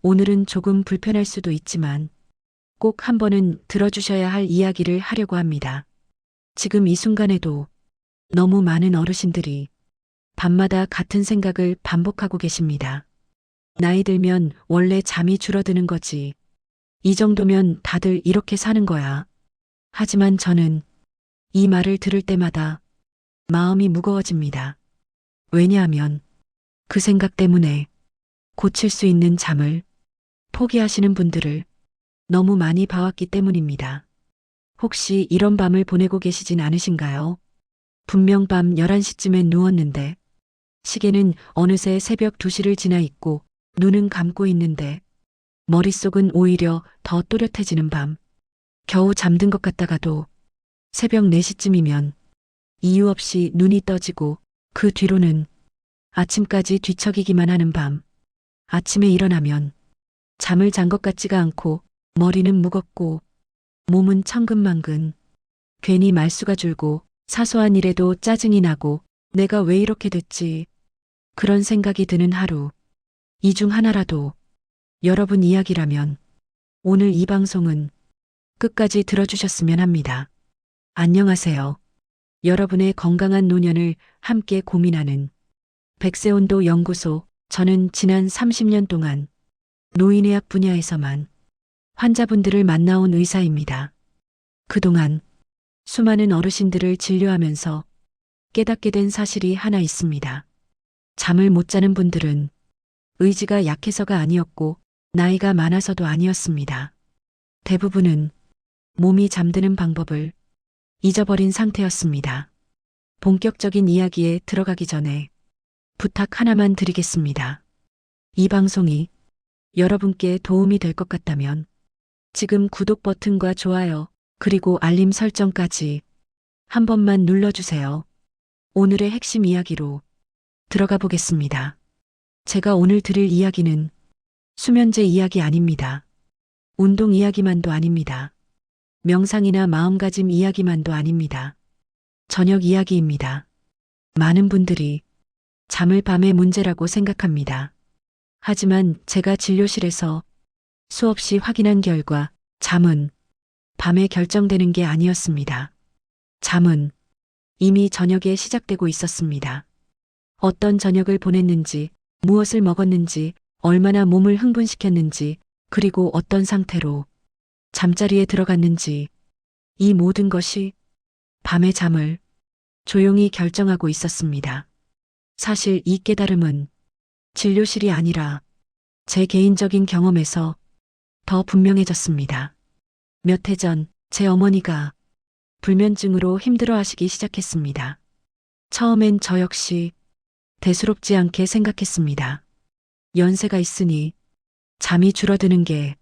오늘은 조금 불편할 수도 있지만 꼭 한 번은 들어주셔야 할 이야기를 하려고 합니다. 지금 이 순간에도 너무 많은 어르신들이 밤마다 같은 생각을 반복하고 계십니다. 나이 들면 원래 잠이 줄어드는 거지. 이 정도면 다들 이렇게 사는 거야. 하지만 저는 이 말을 들을 때마다 마음이 무거워집니다. 왜냐하면 그 생각 때문에 고칠 수 있는 잠을 포기하시는 분들을 너무 많이 봐왔기 때문입니다. 혹시 이런 밤을 보내고 계시진 않으신가요? 분명 밤 11시쯤에 누웠는데 시계는 어느새 새벽 2시를 지나 있고 눈은 감고 있는데 머릿속은 오히려 더 또렷해지는 밤. 겨우 잠든 것 같다가도 새벽 4시쯤이면 이유 없이 눈이 떠지고 그 뒤로는 아침까지 뒤척이기만 하는 밤. 아침에 일어나면 잠을 잔 것 같지가 않고 머리는 무겁고 몸은 천근만근. 괜히 말수가 줄고 사소한 일에도 짜증이 나고 내가 왜 이렇게 됐지? 그런 생각이 드는 하루. 이 중 하나라도 여러분 이야기라면 오늘 이 방송은 끝까지 들어주셨으면 합니다. 안녕하세요. 여러분의 건강한 노년을 함께 고민하는 백세온도 연구소. 저는 지난 30년 동안 노인의학 분야에서만 환자분들을 만나온 의사입니다. 그동안 수많은 어르신들을 진료하면서 깨닫게 된 사실이 하나 있습니다. 잠을 못 자는 분들은 의지가 약해서가 아니었고 나이가 많아서도 아니었습니다. 대부분은 몸이 잠드는 방법을 잊어버린 상태였습니다. 본격적인 이야기에 들어가기 전에 부탁 하나만 드리겠습니다. 이 방송이 여러분께 도움이 될 것 같다면 지금 구독 버튼과 좋아요 그리고 알림 설정까지 한 번만 눌러주세요. 오늘의 핵심 이야기로 들어가 보겠습니다. 제가 오늘 드릴 이야기는 수면제 이야기 아닙니다. 운동 이야기만도 아닙니다. 명상이나 마음가짐 이야기만도 아닙니다. 저녁 이야기입니다. 많은 분들이 잠을 밤의 문제라고 생각합니다. 하지만 제가 진료실에서 수없이 확인한 결과 잠은 밤에 결정되는 게 아니었습니다. 잠은 이미 저녁에 시작되고 있었습니다. 어떤 저녁을 보냈는지, 무엇을 먹었는지, 얼마나 몸을 흥분시켰는지, 그리고 어떤 상태로 잠자리에 들어갔는지, 이 모든 것이 밤의 잠을 조용히 결정하고 있었습니다. 사실 이 깨달음은 진료실이 아니라 제 개인적인 경험에서 더 분명해졌습니다. 몇 해 전 제 어머니가 불면증으로 힘들어하시기 시작했습니다. 처음엔 저 역시 대수롭지 않게 생각했습니다. 연세가 있으니 잠이 줄어드는 게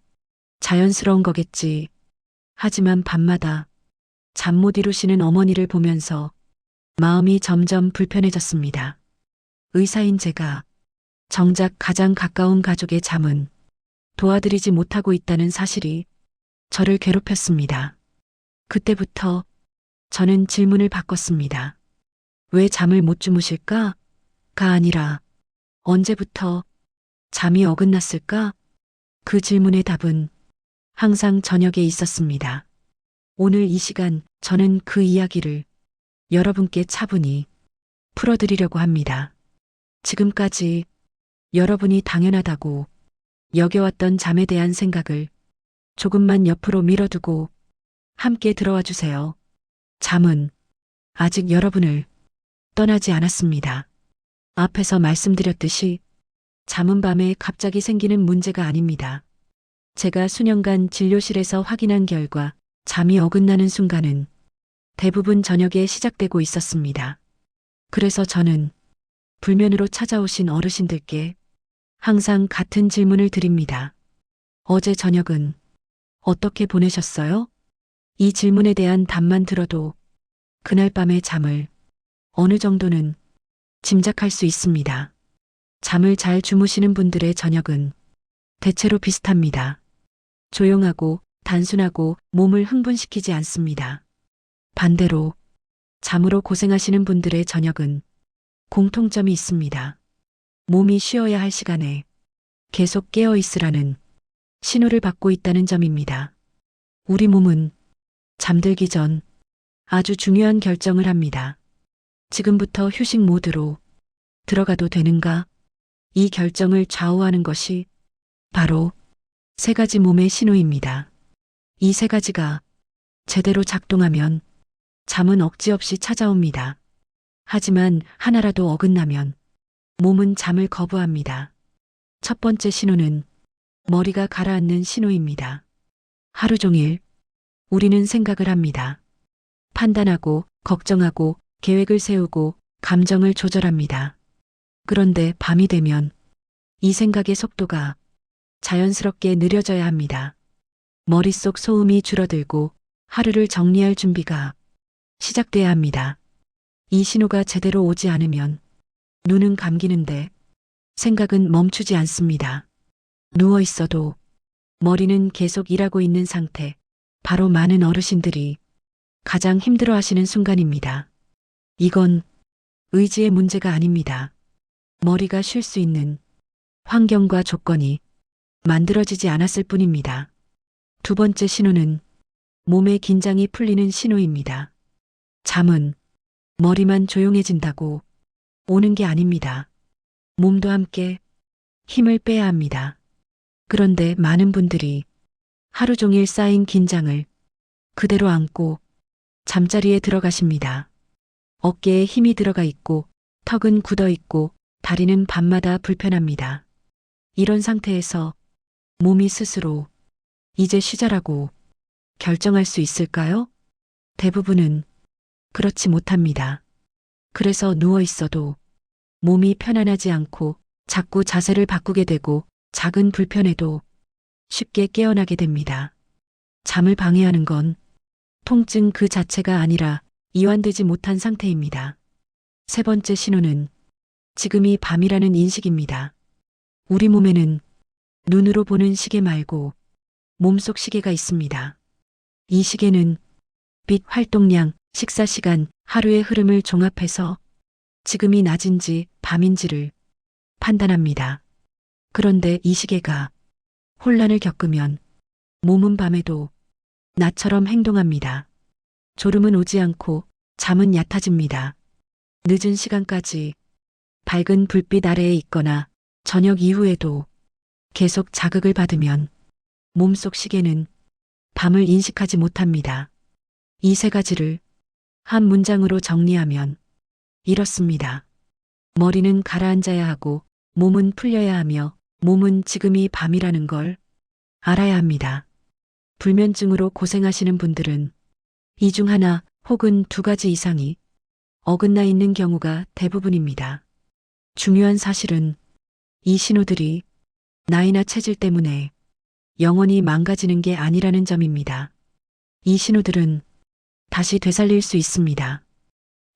자연스러운 거겠지. 하지만 밤마다 잠 못 이루시는 어머니를 보면서 마음이 점점 불편해졌습니다. 의사인 제가 정작 가장 가까운 가족의 잠은 도와드리지 못하고 있다는 사실이 저를 괴롭혔습니다. 그때부터 저는 질문을 바꿨습니다. 왜 잠을 못 주무실까?가 아니라 언제부터 잠이 어긋났을까? 그 질문의 답은 항상 저녁에 있었습니다. 오늘 이 시간 저는 그 이야기를 여러분께 차분히 풀어드리려고 합니다. 지금까지 여러분이 당연하다고 여겨왔던 잠에 대한 생각을 조금만 옆으로 밀어두고 함께 들어와 주세요. 잠은 아직 여러분을 떠나지 않았습니다. 앞에서 말씀드렸듯이 잠은 밤에 갑자기 생기는 문제가 아닙니다. 제가 수년간 진료실에서 확인한 결과 잠이 어긋나는 순간은 대부분 저녁에 시작되고 있었습니다. 그래서 저는 불면으로 찾아오신 어르신들께 항상 같은 질문을 드립니다. 어제 저녁은 어떻게 보내셨어요? 이 질문에 대한 답만 들어도 그날 밤의 잠을 어느 정도는 짐작할 수 있습니다. 잠을 잘 주무시는 분들의 저녁은 대체로 비슷합니다. 조용하고 단순하고 몸을 흥분시키지 않습니다. 반대로 잠으로 고생하시는 분들의 저녁은 공통점이 있습니다. 몸이 쉬어야 할 시간에 계속 깨어 있으라는 신호를 받고 있다는 점입니다. 우리 몸은 잠들기 전 아주 중요한 결정을 합니다. 지금부터 휴식 모드로 들어가도 되는가? 이 결정을 좌우하는 것이 바로 세 가지 몸의 신호입니다. 이 세 가지가 제대로 작동하면 잠은 억지 없이 찾아옵니다. 하지만 하나라도 어긋나면 몸은 잠을 거부합니다. 첫 번째 신호는 머리가 가라앉는 신호입니다. 하루 종일 우리는 생각을 합니다. 판단하고, 걱정하고, 계획을 세우고, 감정을 조절합니다. 그런데 밤이 되면 이 생각의 속도가 자연스럽게 느려져야 합니다. 머릿속 소음이 줄어들고 하루를 정리할 준비가 시작돼야 합니다. 이 신호가 제대로 오지 않으면 눈은 감기는데 생각은 멈추지 않습니다. 누워 있어도 머리는 계속 일하고 있는 상태. 바로 많은 어르신들이 가장 힘들어 하시는 순간입니다. 이건 의지의 문제가 아닙니다. 머리가 쉴 수 있는 환경과 조건이 만들어지지 않았을 뿐입니다. 두 번째 신호는 몸의 긴장이 풀리는 신호입니다. 잠은 머리만 조용해진다고 오는 게 아닙니다. 몸도 함께 힘을 빼야 합니다. 그런데 많은 분들이 하루 종일 쌓인 긴장을 그대로 안고 잠자리에 들어가십니다. 어깨에 힘이 들어가 있고 턱은 굳어 있고 다리는 밤마다 불편합니다. 이런 상태에서 몸이 스스로 이제 쉬자라고 결정할 수 있을까요? 대부분은 그렇지 못합니다. 그래서 누워 있어도 몸이 편안하지 않고 자꾸 자세를 바꾸게 되고 작은 불편에도 쉽게 깨어나게 됩니다. 잠을 방해하는 건 통증 그 자체가 아니라 이완되지 못한 상태입니다. 세 번째 신호는 지금이 밤이라는 인식입니다. 우리 몸에는 눈으로 보는 시계 말고 몸속 시계가 있습니다. 이 시계는 빛 활동량, 식사 시간, 하루의 흐름을 종합해서 지금이 낮인지 밤인지를 판단합니다. 그런데 이 시계가 혼란을 겪으면 몸은 밤에도 나처럼 행동합니다. 졸음은 오지 않고 잠은 얕아집니다. 늦은 시간까지 밝은 불빛 아래에 있거나 저녁 이후에도 계속 자극을 받으면 몸속 시계는 밤을 인식하지 못합니다. 이 세 가지를 한 문장으로 정리하면 이렇습니다. 머리는 가라앉아야 하고 몸은 풀려야 하며 몸은 지금이 밤이라는 걸 알아야 합니다. 불면증으로 고생하시는 분들은 이 중 하나 혹은 두 가지 이상이 어긋나 있는 경우가 대부분입니다. 중요한 사실은 이 신호들이 나이나 체질 때문에 영원히 망가지는 게 아니라는 점입니다. 이 신호들은 다시 되살릴 수 있습니다.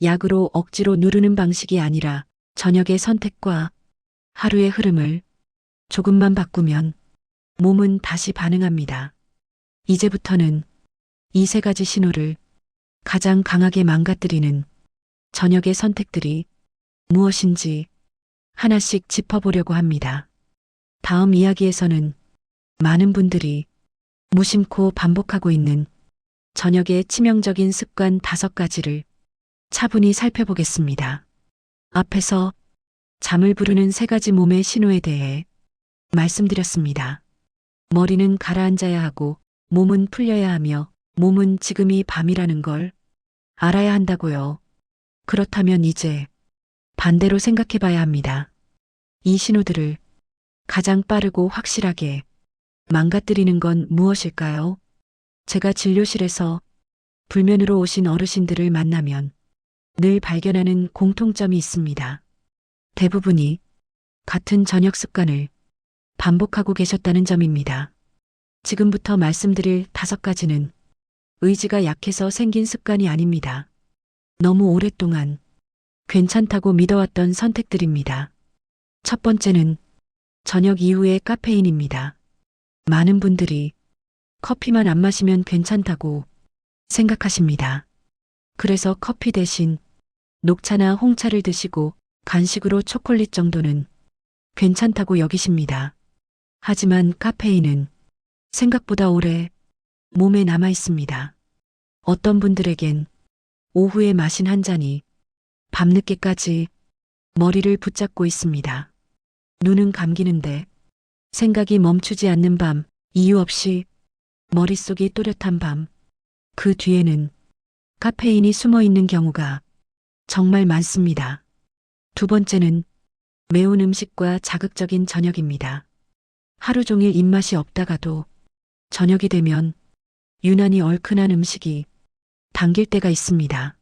약으로 억지로 누르는 방식이 아니라 저녁의 선택과 하루의 흐름을 조금만 바꾸면 몸은 다시 반응합니다. 이제부터는 이 세 가지 신호를 가장 강하게 망가뜨리는 저녁의 선택들이 무엇인지 하나씩 짚어보려고 합니다. 다음 이야기에서는 많은 분들이 무심코 반복하고 있는 저녁의 치명적인 습관 5가지를 차분히 살펴보겠습니다. 앞에서 잠을 부르는 3가지 몸의 신호에 대해 말씀드렸습니다. 머리는 가라앉아야 하고 몸은 풀려야 하며 몸은 지금이 밤이라는 걸 알아야 한다고요. 그렇다면 이제 반대로 생각해 봐야 합니다. 이 신호들을 가장 빠르고 확실하게 망가뜨리는 건 무엇일까요? 제가 진료실에서 불면으로 오신 어르신들을 만나면 늘 발견하는 공통점이 있습니다. 대부분이 같은 저녁 습관을 반복하고 계셨다는 점입니다. 지금부터 말씀드릴 5가지는 의지가 약해서 생긴 습관이 아닙니다. 너무 오랫동안 괜찮다고 믿어왔던 선택들입니다. 첫 번째는 저녁 이후의 카페인입니다. 많은 분들이 커피만 안 마시면 괜찮다고 생각하십니다. 그래서 커피 대신 녹차나 홍차를 드시고 간식으로 초콜릿 정도는 괜찮다고 여기십니다. 하지만 카페인은 생각보다 오래 몸에 남아 있습니다. 어떤 분들에겐 오후에 마신 한 잔이 밤늦게까지 머리를 붙잡고 있습니다. 눈은 감기는데 생각이 멈추지 않는 밤, 이유 없이 머릿속이 또렷한 밤, 그 뒤에는 카페인이 숨어 있는 경우가 정말 많습니다. 두 번째는 매운 음식과 자극적인 저녁입니다. 하루 종일 입맛이 없다가도 저녁이 되면 유난히 얼큰한 음식이 당길 때가 있습니다.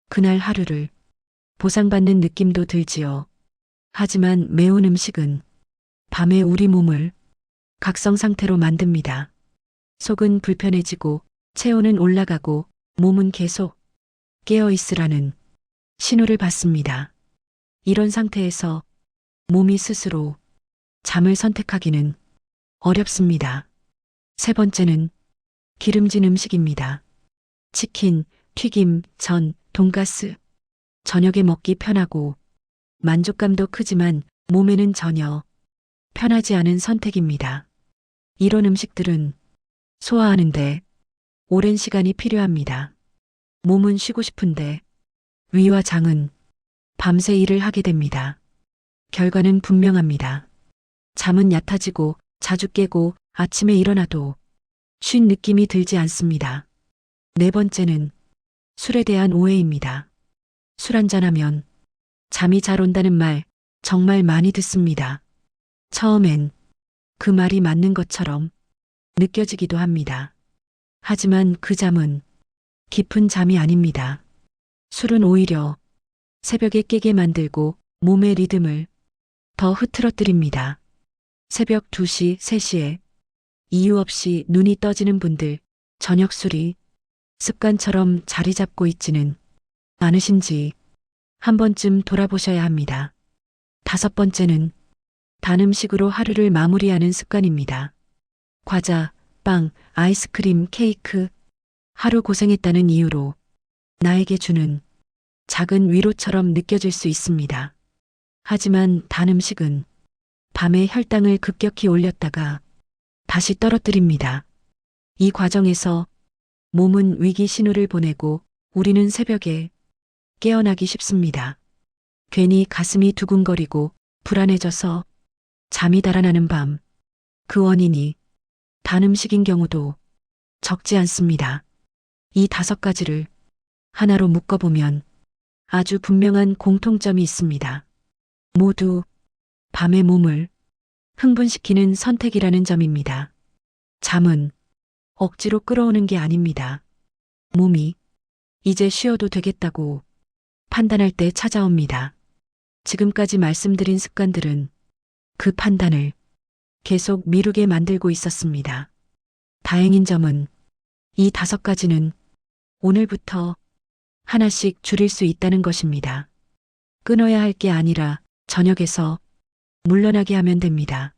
그날 하루를 보상받는 느낌도 들지요. 하지만 매운 음식은 밤에 우리 몸을 각성 상태로 만듭니다. 속은 불편해지고 체온은 올라가고 몸은 계속 깨어 있으라는 신호를 받습니다. 이런 상태에서 몸이 스스로 잠을 선택하기는 어렵습니다. 세 번째는 기름진 음식입니다. 치킨, 튀김, 전, 돈가스. 저녁에 먹기 편하고 만족감도 크지만 몸에는 전혀 편하지 않은 선택입니다. 이런 음식들은 소화하는데 오랜 시간이 필요합니다. 몸은 쉬고 싶은데 위와 장은 밤새 일을 하게 됩니다. 결과는 분명합니다. 잠은 얕아지고 자주 깨고 아침에 일어나도 쉰 느낌이 들지 않습니다. 네 번째는 술에 대한 오해입니다. 술 한잔하면 잠이 잘 온다는 말 정말 많이 듣습니다. 처음엔 그 말이 맞는 것처럼 느껴지기도 합니다. 하지만 그 잠은 깊은 잠이 아닙니다. 술은 오히려 새벽에 깨게 만들고 몸의 리듬을 더 흐트러뜨립니다. 새벽 2시, 3시에 이유 없이 눈이 떠지는 분들, 저녁 술이 습관처럼 자리 잡고 있지는 않으신지 한 번쯤 돌아보셔야 합니다. 다섯 번째는 단 음식으로 하루를 마무리하는 습관입니다. 과자, 빵, 아이스크림, 케이크, 하루 고생했다는 이유로 나에게 주는 작은 위로처럼 느껴질 수 있습니다. 하지만 단 음식은 밤에 혈당을 급격히 올렸다가 다시 떨어뜨립니다. 이 과정에서 몸은 위기 신호를 보내고 우리는 새벽에 깨어나기 쉽습니다. 괜히 가슴이 두근거리고 불안해져서 잠이 달아나는 밤, 그 원인이 단 음식인 경우도 적지 않습니다. 이 5가지를 하나로 묶어보면 아주 분명한 공통점이 있습니다. 모두 밤의 몸을 흥분시키는 선택이라는 점입니다. 잠은 억지로 끌어오는 게 아닙니다. 몸이 이제 쉬어도 되겠다고 판단할 때 찾아옵니다. 지금까지 말씀드린 습관들은 그 판단을 계속 미루게 만들고 있었습니다. 다행인 점은 이 5가지는 오늘부터 하나씩 줄일 수 있다는 것입니다. 끊어야 할 게 아니라 저녁에서 물러나게 하면 됩니다.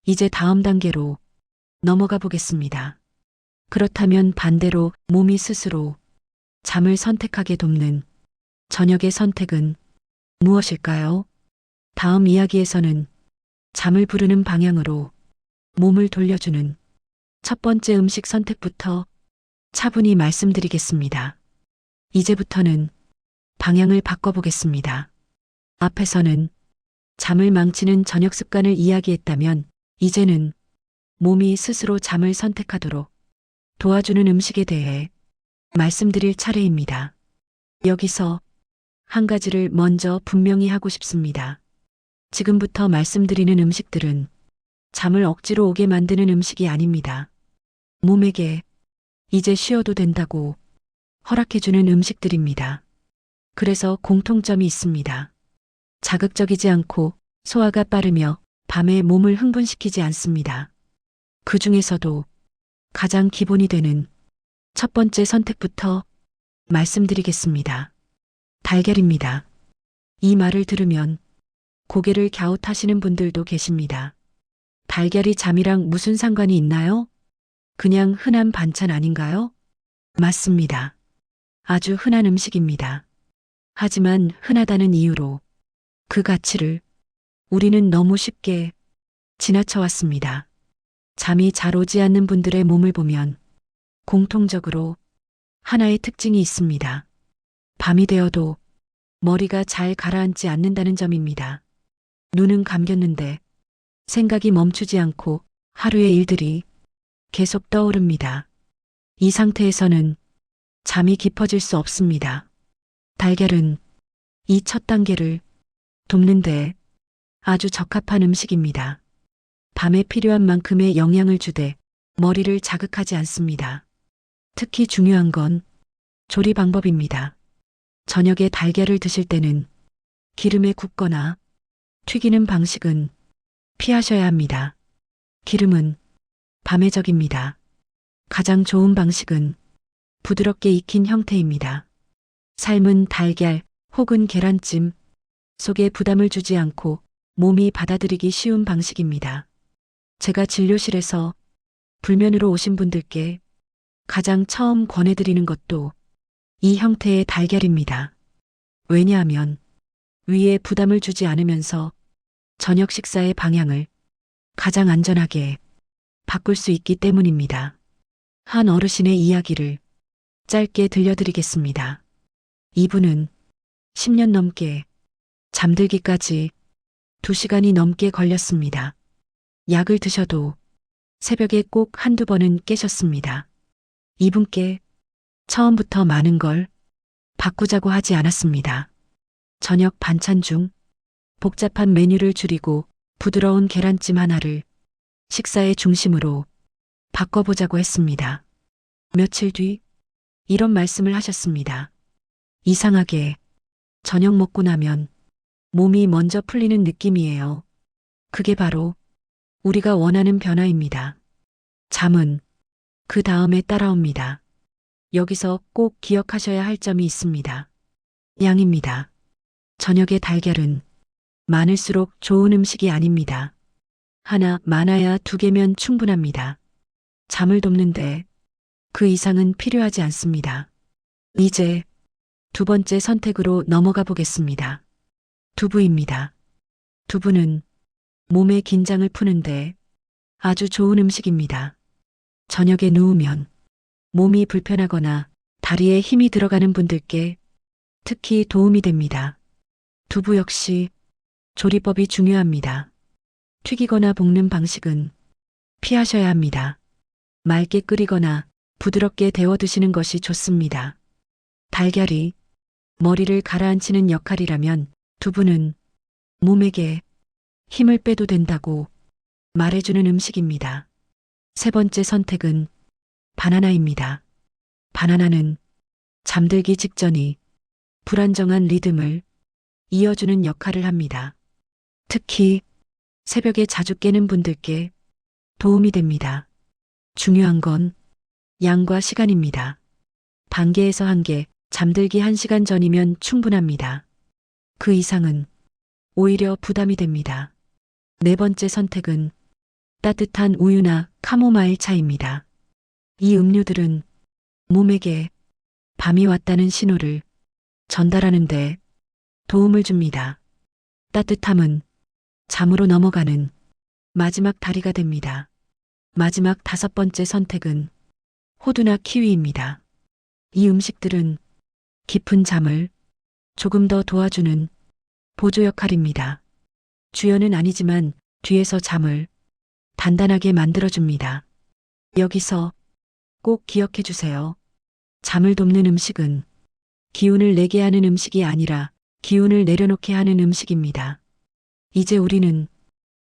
이제 다음 단계로 넘어가 보겠습니다. 그렇다면 반대로 몸이 스스로 잠을 선택하게 돕는 저녁의 선택은 무엇일까요? 다음 이야기에서는 잠을 부르는 방향으로 몸을 돌려주는 첫 번째 음식 선택부터 차분히 말씀드리겠습니다. 이제부터는 방향을 바꿔보겠습니다. 앞에서는 잠을 망치는 저녁 습관을 이야기했다면 이제는 몸이 스스로 잠을 선택하도록 도와주는 음식에 대해 말씀드릴 차례입니다. 여기서 한 가지를 먼저 분명히 하고 싶습니다. 지금부터 말씀드리는 음식들은 잠을 억지로 오게 만드는 음식이 아닙니다. 몸에게 이제 쉬어도 된다고 허락해주는 음식들입니다. 그래서 공통점이 있습니다. 자극적이지 않고 소화가 빠르며 밤에 몸을 흥분시키지 않습니다. 그 중에서도 가장 기본이 되는 첫 번째 선택부터 말씀드리겠습니다. 달걀입니다. 이 말을 들으면 고개를 갸웃하시는 분들도 계십니다. 달걀이 잠이랑 무슨 상관이 있나요? 그냥 흔한 반찬 아닌가요? 맞습니다. 아주 흔한 음식입니다. 하지만 흔하다는 이유로 그 가치를 우리는 너무 쉽게 지나쳐왔습니다. 잠이 잘 오지 않는 분들의 몸을 보면 공통적으로 하나의 특징이 있습니다. 밤이 되어도 머리가 잘 가라앉지 않는다는 점입니다. 눈은 감겼는데 생각이 멈추지 않고 하루의 일들이 계속 떠오릅니다. 이 상태에서는 잠이 깊어질 수 없습니다. 달걀은 이 첫 단계를 돕는데 아주 적합한 음식입니다. 밤에 필요한 만큼의 영양을 주되 머리를 자극하지 않습니다. 특히 중요한 건 조리 방법입니다. 저녁에 달걀을 드실 때는 기름에 굽거나 튀기는 방식은 피하셔야 합니다. 기름은 밤의 적입니다. 가장 좋은 방식은 부드럽게 익힌 형태입니다. 삶은 달걀 혹은 계란찜 속에 부담을 주지 않고 몸이 받아들이기 쉬운 방식입니다. 제가 진료실에서 불면으로 오신 분들께 가장 처음 권해드리는 것도 이 형태의 달걀입니다. 왜냐하면 위에 부담을 주지 않으면서 저녁 식사의 방향을 가장 안전하게 바꿀 수 있기 때문입니다. 한 어르신의 이야기를 짧게 들려드리겠습니다. 이분은 10년 넘게 잠들기까지 2시간이 넘게 걸렸습니다. 약을 드셔도 새벽에 꼭 한두 번은 깨셨습니다. 이분께 처음부터 많은 걸 바꾸자고 하지 않았습니다. 저녁 반찬 중 복잡한 메뉴를 줄이고 부드러운 계란찜 하나를 식사의 중심으로 바꿔보자고 했습니다. 며칠 뒤 이런 말씀을 하셨습니다. 이상하게 저녁 먹고 나면 몸이 먼저 풀리는 느낌이에요. 그게 바로 우리가 원하는 변화입니다. 잠은 그 다음에 따라옵니다. 여기서 꼭 기억하셔야 할 점이 있습니다. 양입니다. 저녁의 달걀은 많을수록 좋은 음식이 아닙니다. 하나, 많아야 2개면 충분합니다. 잠을 돕는데 그 이상은 필요하지 않습니다. 이제 2번째 선택으로 넘어가 보겠습니다. 두부입니다. 두부는 몸의 긴장을 푸는데 아주 좋은 음식입니다. 저녁에 누우면 몸이 불편하거나 다리에 힘이 들어가는 분들께 특히 도움이 됩니다. 두부 역시 조리법이 중요합니다. 튀기거나 볶는 방식은 피하셔야 합니다. 맑게 끓이거나 부드럽게 데워 드시는 것이 좋습니다. 달걀이 머리를 가라앉히는 역할이라면 두부는 몸에게 힘을 빼도 된다고 말해주는 음식입니다. 3번째 선택은 바나나입니다. 바나나는 잠들기 직전이 불안정한 리듬을 이어주는 역할을 합니다. 특히 새벽에 자주 깨는 분들께 도움이 됩니다. 중요한 건 양과 시간입니다. 반 개에서 1개, 잠들기 1시간 전이면 충분합니다. 그 이상은 오히려 부담이 됩니다. 4번째 선택은 따뜻한 우유나 카모마일 차입니다. 이 음료들은 몸에게 밤이 왔다는 신호를 전달하는데 도움을 줍니다. 따뜻함은 잠으로 넘어가는 마지막 다리가 됩니다. 마지막 5번째 선택은 호두나 키위입니다. 이 음식들은 깊은 잠을 조금 더 도와주는 보조 역할입니다. 주연은 아니지만 뒤에서 잠을 단단하게 만들어줍니다. 여기서 꼭 기억해 주세요. 잠을 돕는 음식은 기운을 내게 하는 음식이 아니라 기운을 내려놓게 하는 음식입니다. 이제 우리는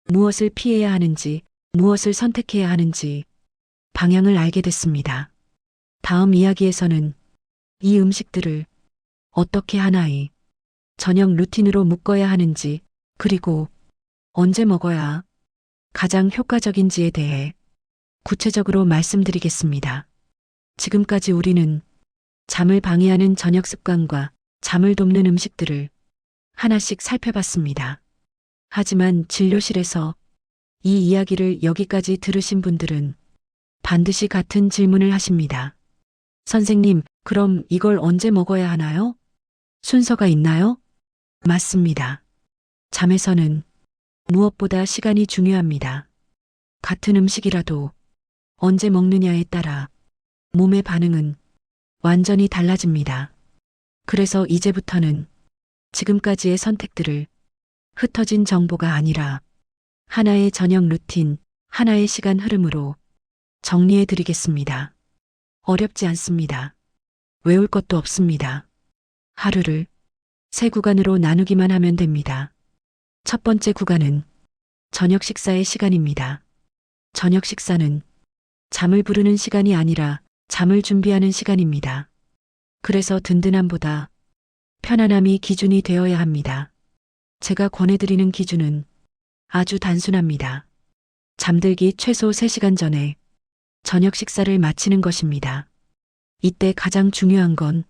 무엇을 피해야 하는지, 무엇을 선택해야 하는지 방향을 알게 됐습니다. 다음 이야기에서는 이 음식들을 어떻게 하나의 저녁 루틴으로 묶어야 하는지, 그리고 언제 먹어야 가장 효과적인지에 대해 구체적으로 말씀드리겠습니다. 지금까지 우리는 잠을 방해하는 저녁 습관과 잠을 돕는 음식들을 하나씩 살펴봤습니다. 하지만 진료실에서 이 이야기를 여기까지 들으신 분들은 반드시 같은 질문을 하십니다. 선생님, 그럼 이걸 언제 먹어야 하나요? 순서가 있나요? 맞습니다. 잠에서는 무엇보다 시간이 중요합니다. 같은 음식이라도 언제 먹느냐에 따라 몸의 반응은 완전히 달라집니다. 그래서 이제부터는 지금까지의 선택들을 흩어진 정보가 아니라 하나의 저녁 루틴, 하나의 시간 흐름으로 정리해 드리겠습니다. 어렵지 않습니다. 외울 것도 없습니다. 하루를 세 구간으로 나누기만 하면 됩니다. 첫 번째 구간은 저녁 식사의 시간입니다. 저녁 식사는 잠을 부르는 시간이 아니라 잠을 준비하는 시간입니다. 그래서 든든함보다 편안함이 기준이 되어야 합니다. 제가 권해드리는 기준은 아주 단순합니다. 잠들기 최소 3시간 전에 저녁 식사를 마치는 것입니다. 이때 가장 중요한 건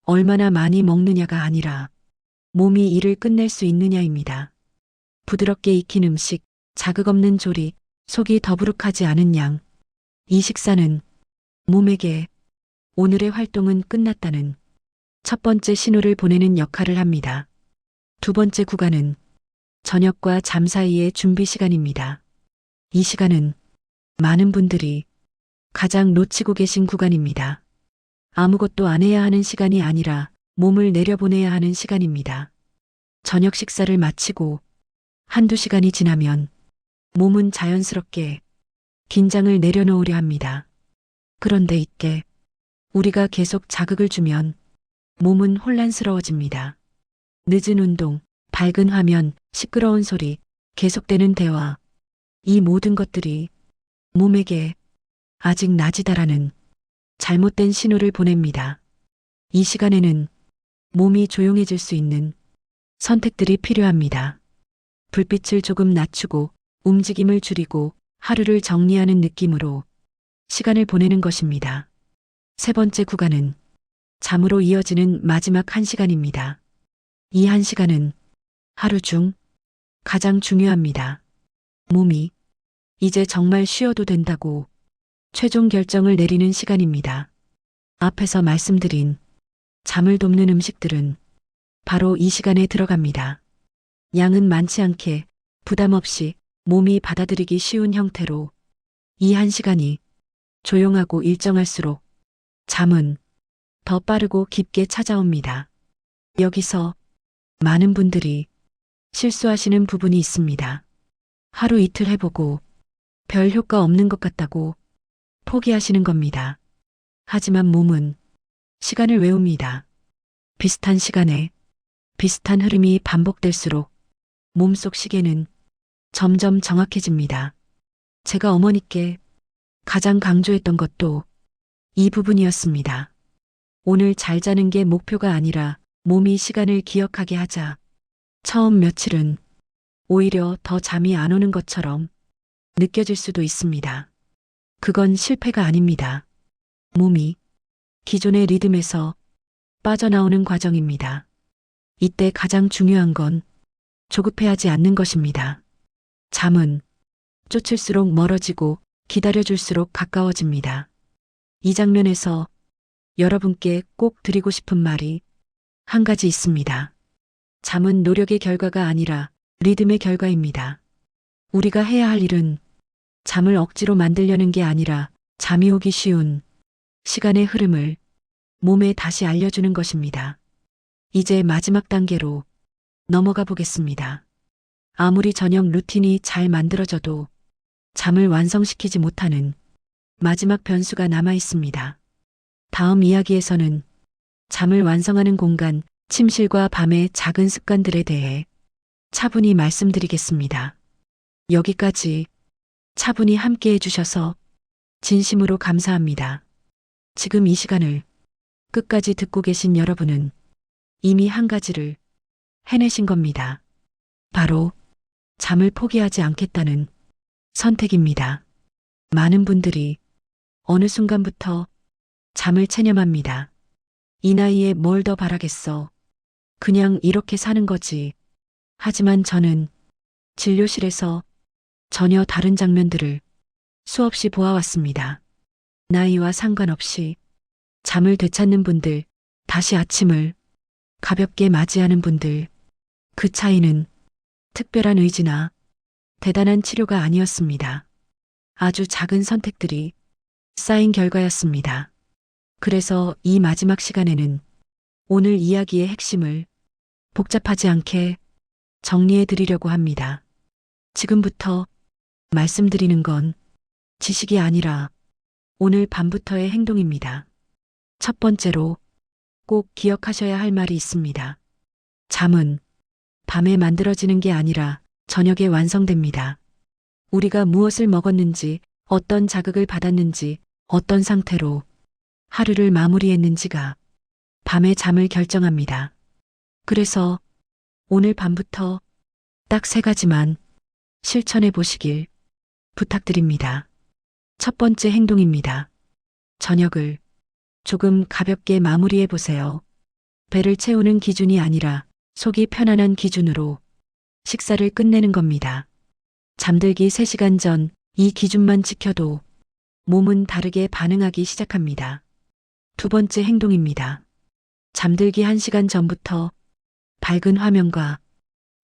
얼마나 많이 먹느냐가 아니라 몸이 이를 끝낼 수 있느냐입니다. 부드럽게 익힌 음식, 자극 없는 조리, 속이 더부룩하지 않은 양. 이 식사는 몸에게 오늘의 활동은 끝났다는 첫 번째 신호를 보내는 역할을 합니다. 두 번째 구간은 저녁과 잠 사이의 준비 시간입니다. 이 시간은 많은 분들이 가장 놓치고 계신 구간입니다. 아무것도 안 해야 하는 시간이 아니라 몸을 내려보내야 하는 시간입니다. 저녁 식사를 마치고 한두 시간이 지나면 몸은 자연스럽게 긴장을 내려놓으려 합니다. 그런데 이때 우리가 계속 자극을 주면 몸은 혼란스러워집니다. 늦은 운동, 밝은 화면, 시끄러운 소리, 계속되는 대화. 이 모든 것들이 몸에게 아직 낮이다라는 잘못된 신호를 보냅니다. 이 시간에는 몸이 조용해질 수 있는 선택들이 필요합니다. 불빛을 조금 낮추고 움직임을 줄이고 하루를 정리하는 느낌으로 시간을 보내는 것입니다. 세 번째 구간은 잠으로 이어지는 마지막 1시간입니다. 이 1시간은 하루 중 가장 중요합니다. 몸이 이제 정말 쉬어도 된다고 최종 결정을 내리는 시간입니다. 앞에서 말씀드린 잠을 돕는 음식들은 바로 이 시간에 들어갑니다. 양은 많지 않게 부담 없이 몸이 받아들이기 쉬운 형태로 이 1시간이 조용하고 일정할수록 잠은 더 빠르고 깊게 찾아옵니다. 여기서 많은 분들이 실수하시는 부분이 있습니다. 하루 이틀 해보고 별 효과 없는 것 같다고 포기하시는 겁니다. 하지만 몸은 시간을 외웁니다. 비슷한 시간에 비슷한 흐름이 반복될수록 몸속 시계는 점점 정확해집니다. 제가 어머니께 가장 강조했던 것도 이 부분이었습니다. 오늘 잘 자는 게 목표가 아니라 몸이 시간을 기억하게 하자. 처음 며칠은 오히려 더 잠이 안 오는 것처럼 느껴질 수도 있습니다. 그건 실패가 아닙니다. 몸이 기존의 리듬에서 빠져나오는 과정입니다. 이때 가장 중요한 건 조급해하지 않는 것입니다. 잠은 쫓을수록 멀어지고 기다려줄수록 가까워집니다. 이 장면에서 여러분께 꼭 드리고 싶은 말이 한 가지 있습니다. 잠은 노력의 결과가 아니라 리듬의 결과입니다. 우리가 해야 할 일은 잠을 억지로 만들려는 게 아니라 잠이 오기 쉬운 시간의 흐름을 몸에 다시 알려주는 것입니다. 이제 마지막 단계로 넘어가 보겠습니다. 아무리 저녁 루틴이 잘 만들어져도 잠을 완성시키지 못하는 마지막 변수가 남아 있습니다. 다음 이야기에서는 잠을 완성하는 공간, 침실과 밤의 작은 습관들에 대해 차분히 말씀드리겠습니다. 여기까지 차분히 함께 해주셔서 진심으로 감사합니다. 지금 이 시간을 끝까지 듣고 계신 여러분은 이미 한 가지를 해내신 겁니다. 바로 잠을 포기하지 않겠다는 선택입니다. 많은 분들이 어느 순간부터 잠을 체념합니다. 이 나이에 뭘 더 바라겠어. 그냥 이렇게 사는 거지. 하지만 저는 진료실에서 전혀 다른 장면들을 수없이 보아왔습니다. 나이와 상관없이 잠을 되찾는 분들, 다시 아침을 가볍게 맞이하는 분들, 그 차이는 특별한 의지나 대단한 치료가 아니었습니다. 아주 작은 선택들이 쌓인 결과였습니다. 그래서 이 마지막 시간에는 오늘 이야기의 핵심을 복잡하지 않게 정리해 드리려고 합니다. 지금부터 말씀드리는 건 지식이 아니라 오늘 밤부터의 행동입니다. 첫 번째로 꼭 기억하셔야 할 말이 있습니다. 잠은 밤에 만들어지는 게 아니라 저녁에 완성됩니다. 우리가 무엇을 먹었는지, 어떤 자극을 받았는지, 어떤 상태로 하루를 마무리했는지가 밤의 잠을 결정합니다. 그래서 오늘 밤부터 딱 3가지만 실천해 보시길 부탁드립니다. 첫 번째 행동입니다. 저녁을 조금 가볍게 마무리해 보세요. 배를 채우는 기준이 아니라 속이 편안한 기준으로 식사를 끝내는 겁니다. 잠들기 3시간 전 이 기준만 지켜도 몸은 다르게 반응하기 시작합니다. 두 번째 행동입니다. 잠들기 1시간 전부터 밝은 화면과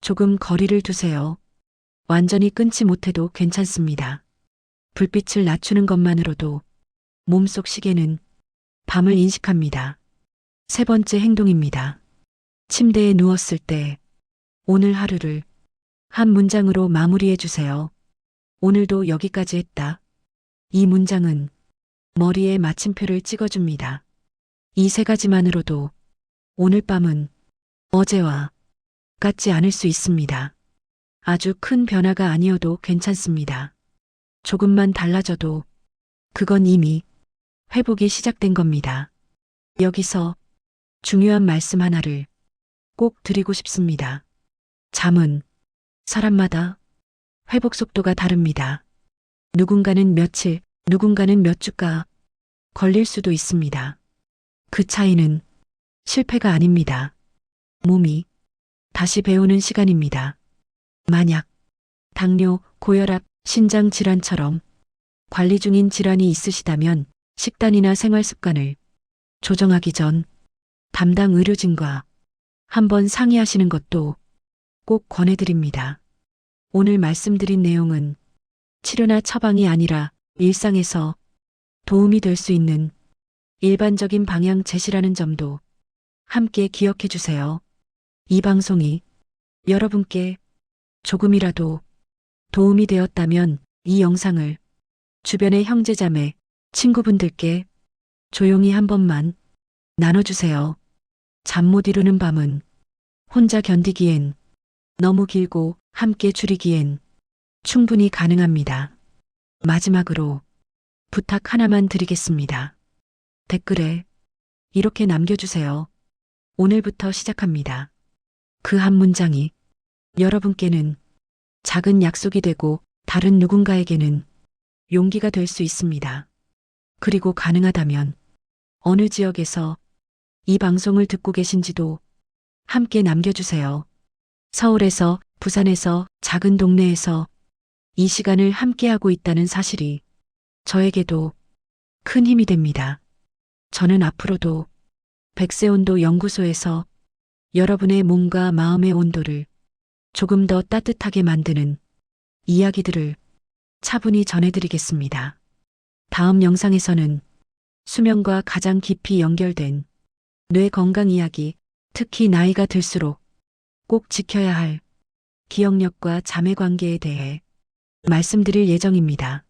조금 거리를 두세요. 완전히 끊지 못해도 괜찮습니다. 불빛을 낮추는 것만으로도 몸속 시계는 밤을 인식합니다. 세 번째 행동입니다. 침대에 누웠을 때 오늘 하루를 한 문장으로 마무리해 주세요. 오늘도 여기까지 했다. 이 문장은 머리에 마침표를 찍어줍니다. 이 3가지만으로도 오늘 밤은 어제와 같지 않을 수 있습니다. 아주 큰 변화가 아니어도 괜찮습니다. 조금만 달라져도 그건 이미 회복이 시작된 겁니다. 여기서 중요한 말씀 하나를 꼭 드리고 싶습니다. 잠은 사람마다 회복 속도가 다릅니다. 누군가는 며칠, 누군가는 몇 주가 걸릴 수도 있습니다. 그 차이는 실패가 아닙니다. 몸이 다시 배우는 시간입니다. 만약 당뇨, 고혈압, 신장 질환처럼 관리 중인 질환이 있으시다면 식단이나 생활 습관을 조정하기 전 담당 의료진과 한번 상의하시는 것도 꼭 권해드립니다. 오늘 말씀드린 내용은 치료나 처방이 아니라 일상에서 도움이 될 수 있는 일반적인 방향 제시라는 점도 함께 기억해 주세요. 이 방송이 여러분께 조금이라도 도움이 되었다면 이 영상을 주변의 형제자매, 친구분들께 조용히 한 번만 나눠주세요. 잠 못 이루는 밤은 혼자 견디기엔 너무 길고 함께 줄이기엔 충분히 가능합니다. 마지막으로 부탁 하나만 드리겠습니다. 댓글에 이렇게 남겨주세요. 오늘부터 시작합니다. 그 한 문장이 여러분께는 작은 약속이 되고 다른 누군가에게는 용기가 될 수 있습니다. 그리고 가능하다면 어느 지역에서 이 방송을 듣고 계신지도 함께 남겨주세요. 서울에서, 부산에서, 작은 동네에서 이 시간을 함께하고 있다는 사실이 저에게도 큰 힘이 됩니다. 저는 앞으로도 백세온도 연구소에서 여러분의 몸과 마음의 온도를 조금 더 따뜻하게 만드는 이야기들을 차분히 전해드리겠습니다. 다음 영상에서는 수면과 가장 깊이 연결된 뇌 건강 이야기, 특히 나이가 들수록 꼭 지켜야 할 기억력과 잠의 관계에 대해 말씀드릴 예정입니다.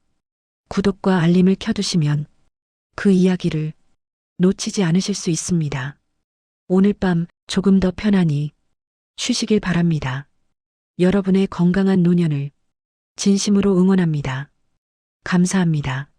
구독과 알림을 켜두시면 그 이야기를 놓치지 않으실 수 있습니다. 오늘 밤 조금 더 편안히 쉬시길 바랍니다. 여러분의 건강한 노년을 진심으로 응원합니다. 감사합니다.